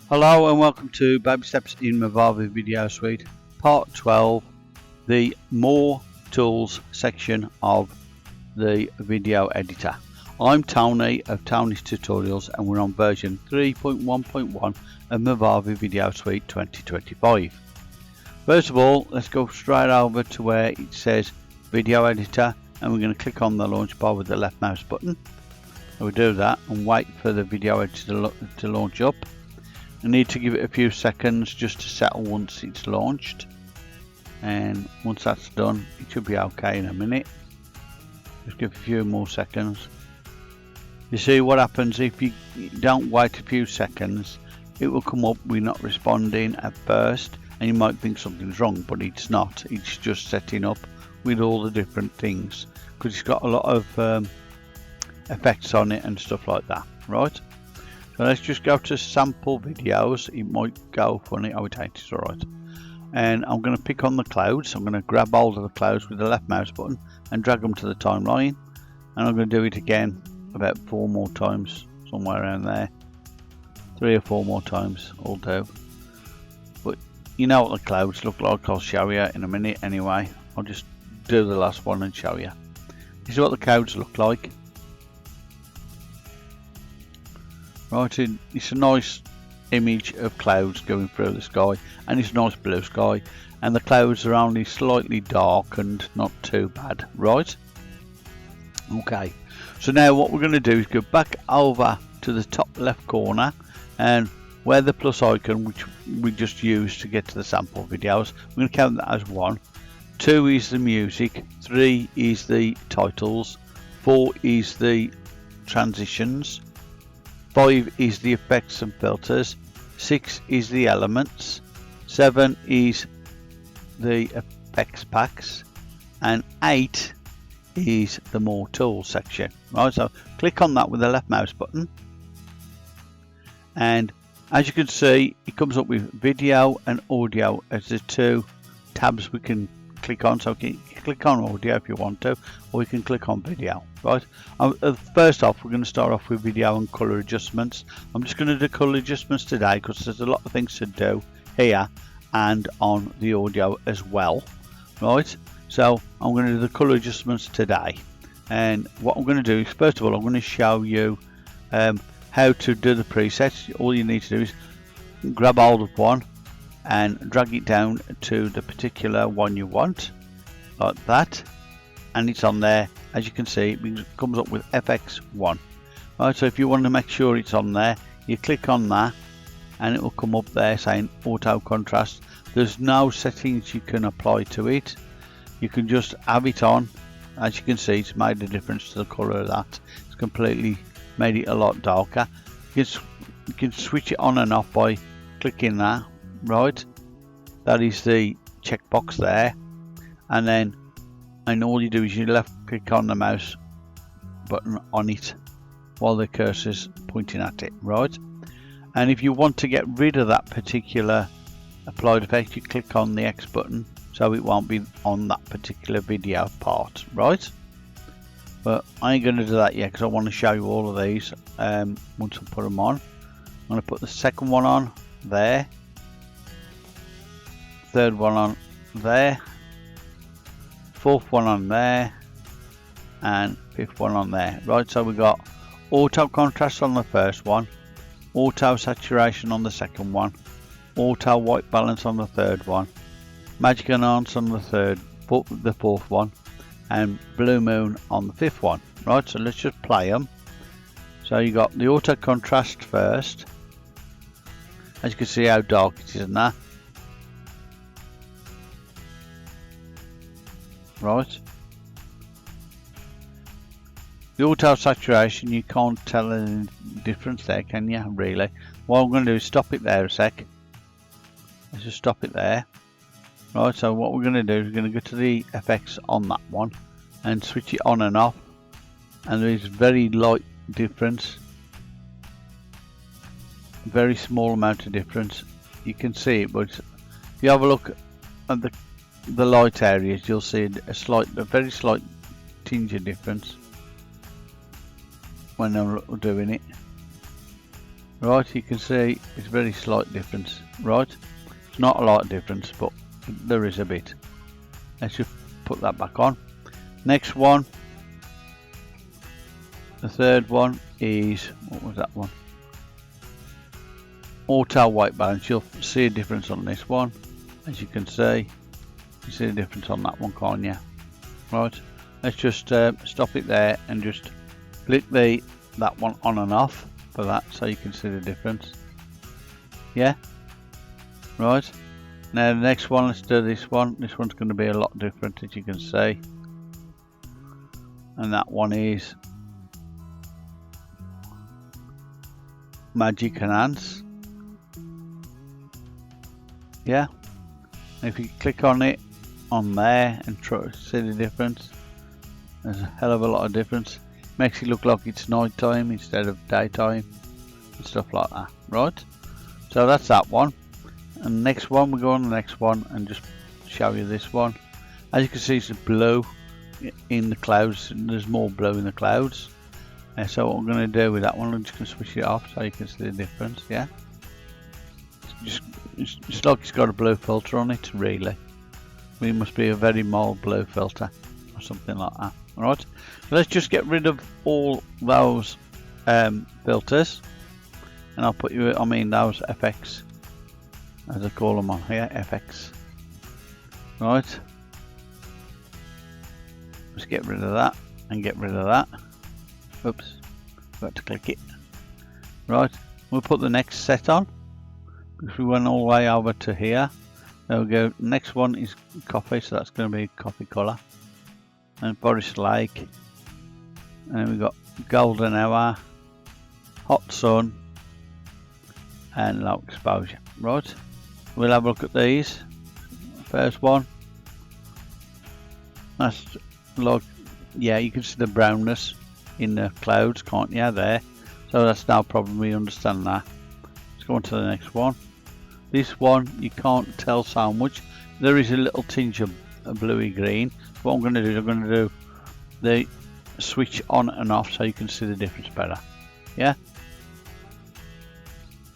Hello and welcome to Babysteps in Movavi Video Suite, Part 12, the More Tools section of the Video Editor. I'm Tony of Tony's Tutorials and we're on version 3.1.1 of Movavi Video Suite 2025. First of all, let's go straight over to where it says Video Editor and we're going to click on the launch bar with the left mouse button. We'll do that and wait for the Video Editor to launch up. I need to give it a few seconds just to settle once it's launched, and once that's done it should be okay in a minute. Just give a few more seconds. You see what happens if you don't wait a few seconds, it will come up we're not responding at first and you might think something's wrong, but it's not. It's just setting up with all the different things because it's got a lot of effects on it and stuff like that, right? So let's just go to sample videos. It might go funny. Oh, it ain't, it's alright. And I'm going to pick on the clouds. I'm going to grab hold of the clouds with the left mouse button and drag them to the timeline. And I'm going to do it again about 4 more times, somewhere around there. 3 or 4 more times will do. But you know what the clouds look like. I'll show you in a minute anyway. I'll just do the last one and show you. This is what the clouds look like. Right, it's a nice image of clouds going through the sky, and it's a nice blue sky, and the clouds are only slightly darkened, not too bad, right? Okay, so now what we're going to do is go back over to the top left corner, and where the plus icon, which we just used to get to the sample videos, we're going to count that as 1. 2 is the music, 3 is the titles, 4 is the transitions, 5 is the effects and filters, 6 is the elements, 7 is the effects packs, and 8 is the more tools section. Right, so click on that with the left mouse button, and as you can see it comes up with video and audio as the 2 tabs we can click on. So you can click on audio if you want to, or you can click on video. Right, first off we're going to start off with video and color adjustments. I'm just going to do color adjustments today because there's a lot of things to do here and on the audio as well. Right, so I'm going to do the color adjustments today, and what I'm going to do is first of all I'm going to show you how to do the presets. All you need to do is grab hold of one and drag it down to the particular one you want, like that, and it's on there. As you can see, it comes up with FX1. Right, so if you want to make sure it's on there, you click on that and it will come up there saying auto contrast. There's no settings you can apply to it, you can just have it on. As you can see, it's made a difference to the color of that. It's completely made it a lot darker. You can switch it on and off by clicking that. Right, that is the checkbox there, and all you do is you left click on the mouse button on it while the cursor's pointing at it. Right, and if you want to get rid of that particular applied effect, you click on the X button so it won't be on that particular video part. Right, but I ain't going to do that yet because I want to show you all of these once I put them on. I'm going to put the second one on there, third one on there, fourth one on there, and fifth one on there. Right, so we got auto contrast on the first one, auto saturation on the second one, auto white balance on the third one, magic enhance on the fourth one, and blue moon on the fifth one. Right, so let's just play them. So you got the auto contrast first. As you can see how dark it is in that. Right, the auto saturation, you can't tell any difference there, can you? Really, what I'm going to do is stop it there a sec. Let's just stop it there. Right, so what we're going to do is we're going to go to the effects on that one and switch it on and off, and there is very light difference, very small amount of difference. You can see it, but if you have a look at the light areas, you'll see a very slight tinge of difference when I'm doing it. Right, you can see it's a very slight difference. Right, it's not a lot of difference, but there is a bit. Let's just put that back on. Next one, the third one is, what was that one? Auto white balance. You'll see a difference on this one. As you can see, you see a difference on that one, can't you? Right, let's just stop it there and just click that one on and off for that, so you can see the difference. Yeah, right. Now the next one, let's do this one. This one's going to be a lot different, as you can see, and that one is Magic Enhance. Yeah, if you click on it on there and try to see the difference, there's a hell of a lot of difference. Makes it look like it's night time instead of daytime and stuff like that. Right, so that's that one. And next one, we go on the next one and just show you this one. As you can see, it's blue in the clouds, and there's more blue in the clouds. And so what I'm going to do with that one, I'm just going to switch it off so you can see the difference. Yeah, it's like it's got a blue filter on it, really. It must be a very mild blue filter or something like that. Alright, let's just get rid of all those filters, and I'll put you, I mean those FX, as I call them on here, FX. Right, let's get rid of that and get rid of that. Oops, got to click it. Right, we'll put the next set on, because we went all the way over to here. There we go. Next one is coffee, so that's going to be coffee colour. And Forest Lake. And then we've got Golden Hour, Hot Sun, and Low Exposure. Right, we'll have a look at these. First one. That's like, yeah, you can see the brownness in the clouds, can't you, there? So that's no problem, we understand that. Let's go on to the next one. This one, you can't tell so much. There is a little tinge of bluey green. What I'm going to do is I'm going to do the switch on and off so you can see the difference better. Yeah?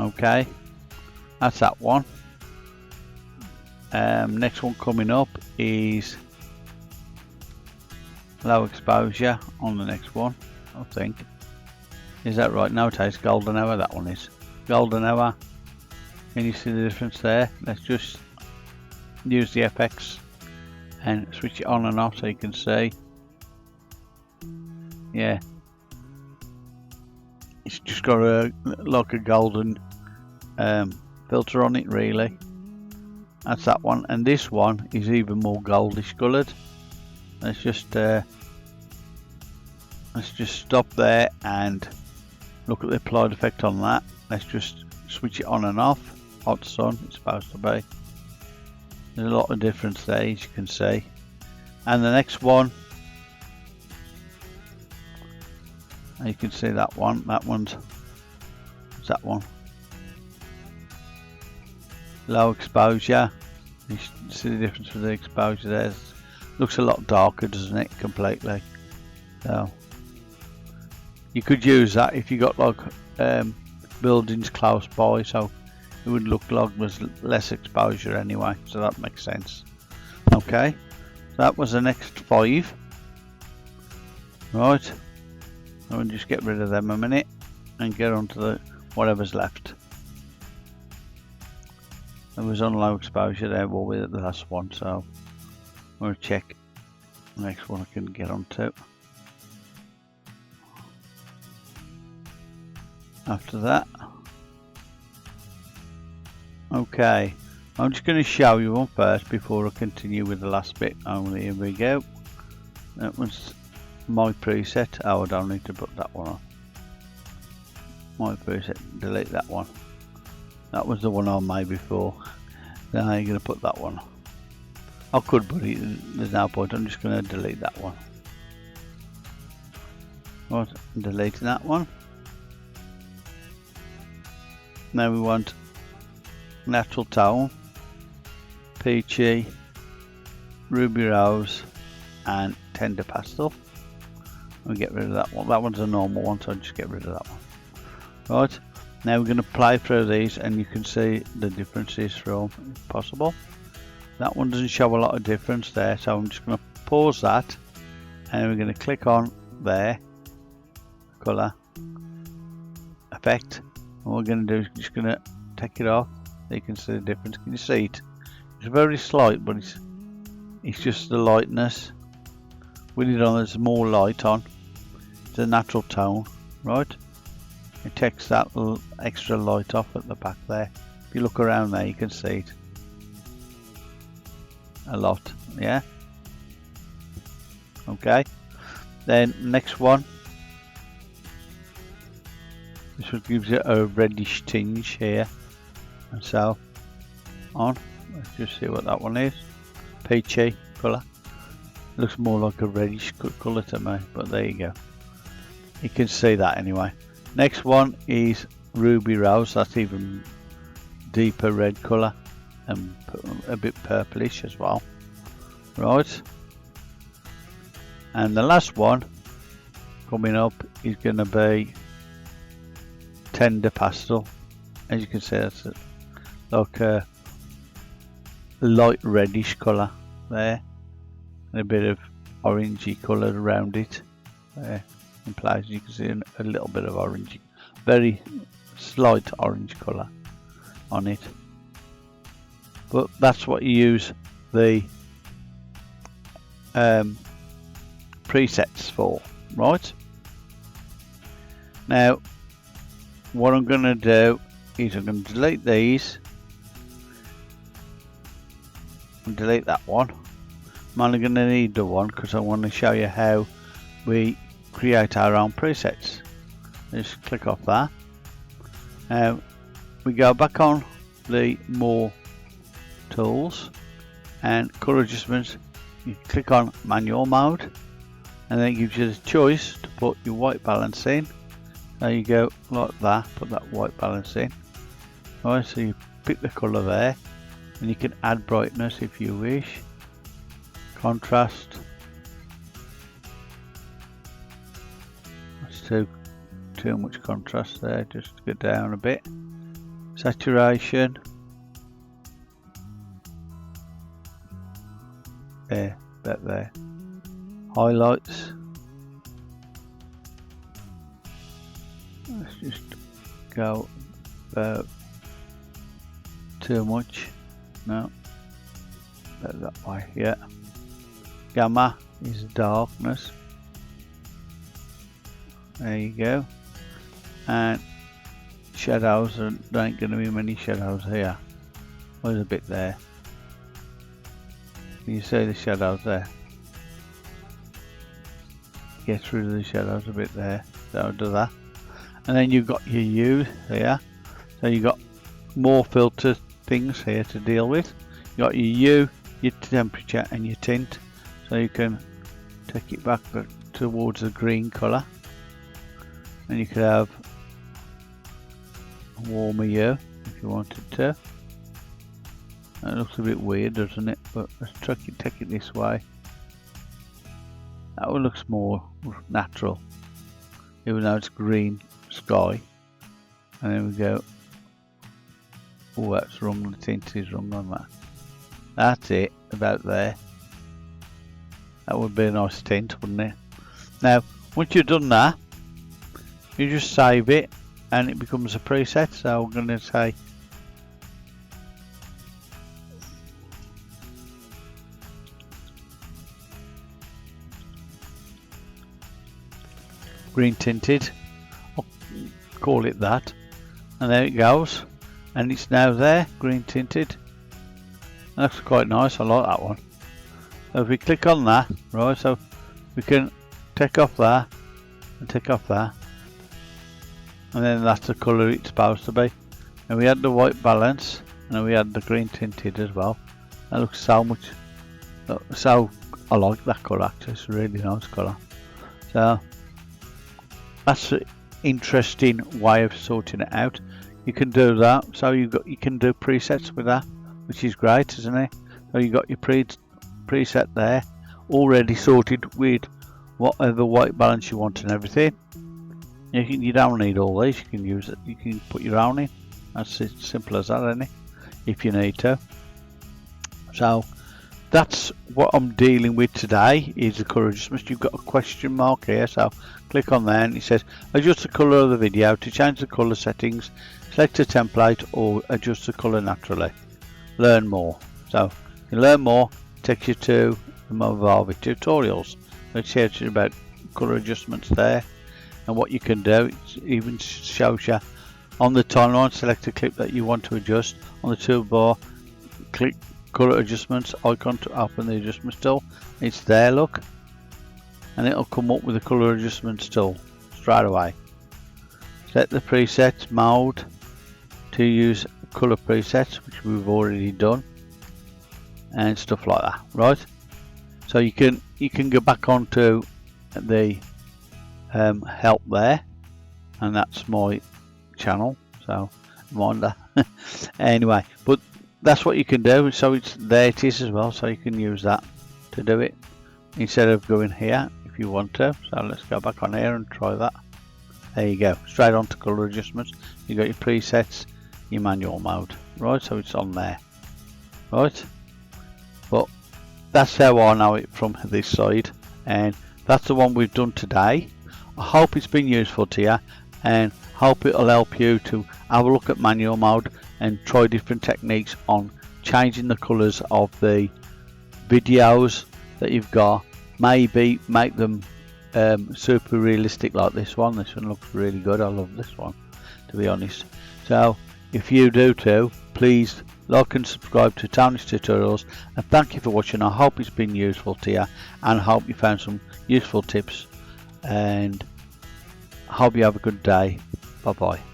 Okay. That's that one. Next one coming up is Low Exposure on the next one, I think. Is that right? No, it is Golden Hour, that one is. Golden Hour. Can you see the difference there? Let's just use the FX and switch it on and off so you can see. Yeah, it's just got like a golden filter on it, really. That's that one, and this one is even more goldish coloured. Let's just stop there and look at the applied effect on that. Let's just switch it on and off. Hot Sun, it's supposed to be. There's a lot of difference there, as you can see. And the next one, you can see that one. That one's, what's that one? Low Exposure. You see the difference with the exposure there. Looks a lot darker, doesn't it? Completely. So you could use that if you got like buildings close by, so it would look like there's less exposure anyway, so that makes sense. Okay, so that was the next 5. Right, I'm going to just get rid of them a minute and get on to the whatever's left. There was on low exposure there, we'll be at the last one, so I'm going to check the next one I can get onto. After that, okay, I'm just going to show you one first before I continue with the last bit. Only here we go. That was my preset. Oh, I don't need to put that one on. My preset, delete that one. That was the one I made before. Then I'm going to put that one. I could, but there's no point. I'm just going to delete that one. Right, I'm deleting that one. Now we want Natural Tone, Peachy, Ruby Rose, and Tender Pastel. We'll get rid of that one. That one's a normal one, so I'll just get rid of that one. Right, Now we're going to play through these and you can see the differences from if possible. That one doesn't show a lot of difference there, so I'm just going to pause that and we're going to click on there, colour, effect, and what we're going to do is just going to take it off so you can see the difference. Can you see it? It's very slight, but it's just the lightness. With it on, there's more light on. It's a natural tone, right? It takes that little extra light off at the back there. If you look around there, you can see it a lot. Yeah. Okay. Then next one. This one gives it a reddish tinge here, and so on. Let's just see what that one is. Peachy colour. Looks more like a reddish colour to me, but there you go. You can see that anyway. Next one is Ruby Rose. That's even deeper red colour and a bit purplish as well. Right. And the last one coming up is going to be Tender Pastel. As you can see, that's like a light reddish colour there, and a bit of orangey colour around it there in places. You can see a little bit of orangey, very slight orange colour on it, but that's what you use the presets for, right? Now what I'm going to do is I'm going to delete these and delete that one. I'm only going to need the one because I want to show you how we create our own presets. Just click off that. Now we go back on the more tools and colour adjustments. You click on manual mode and then it gives you the choice to put your white balance in. There you go, like that, put that white balance in. Right, so you pick the colour there and you can add brightness if you wish. Contrast. That's too much contrast there, just go down a bit. Saturation. There, about there. Highlights. Let's just go about too much. No, about that way. Yeah. Gamma is darkness. There you go. And shadows, there ain't going to be many shadows here. There's a bit there. Can you see the shadows there? Get rid of the shadows a bit there. So I'll do that. And then you've got your hues here. So you've got more filter things here to deal with. You've got your hue, your temperature and your tint. So you can take it back towards the green colour. And you could have a warmer hue if you wanted to. That looks a bit weird, doesn't it? But let's take it this way. That one looks more natural, even though it's green sky. And then we go, oh, that's wrong, the tint is wrong on that. That's it, about there. That would be a nice tint, wouldn't it? Now, once you've done that, you just save it and it becomes a preset. So I'm going to say green tinted. I'll call it that, and there it goes, and it's now there, green tinted. That's quite nice. I like that one. So if we click on that, right, so we can take off that and take off that, and then that's the colour it's supposed to be. And we add the white balance, and then we add the green tinted as well. That looks so much. So I like that colour actually. It's a really nice colour. So that's an interesting way of sorting it out. You can do that. So you can do presets with that, which is great, isn't it? So you got your preset there, already sorted with whatever white balance you want and everything. You don't need all these. You can use it. You can put your own in. That's as simple as that, isn't it? If you need to. So that's what I'm dealing with today, is the colour adjustments. You've got a question mark here, so click on there and it says adjust the colour of the video. To change the colour settings, select a template or adjust the colour naturally. Learn more. So you can learn more. It takes you to the Movavi tutorials, which tells you about colour adjustments there and what you can do. It even shows you on the timeline. Select a clip that you want to adjust. On the toolbar, click colour adjustments icon to open the adjustments tool. It's there, look, and it'll come up with the colour adjustments tool straight away. Set the presets mode to use colour presets, which we've already done, and stuff like that, right? So you can go back onto the help there, and that's my channel, so mind that. Anyway, but that's what you can do. So it's there, it is as well, so you can use that to do it instead of going here if you want to. So let's go back on here and try that. There you go, straight on to colour adjustments. You got your presets, your manual mode, right? So it's on there, right? But that's how I know it from this side, and that's the one we've done today. I hope it's been useful to you, and hope it'll help you to have a look at manual mode and try different techniques on changing the colours of the videos that you've got. Maybe make them super realistic like this one. This one looks really good. I love this one, to be honest. So if you do too, please like and subscribe to Tony's Tutorials, and thank you for watching. I hope it's been useful to you, and I hope you found some useful tips, and I hope you have a good day. Bye bye.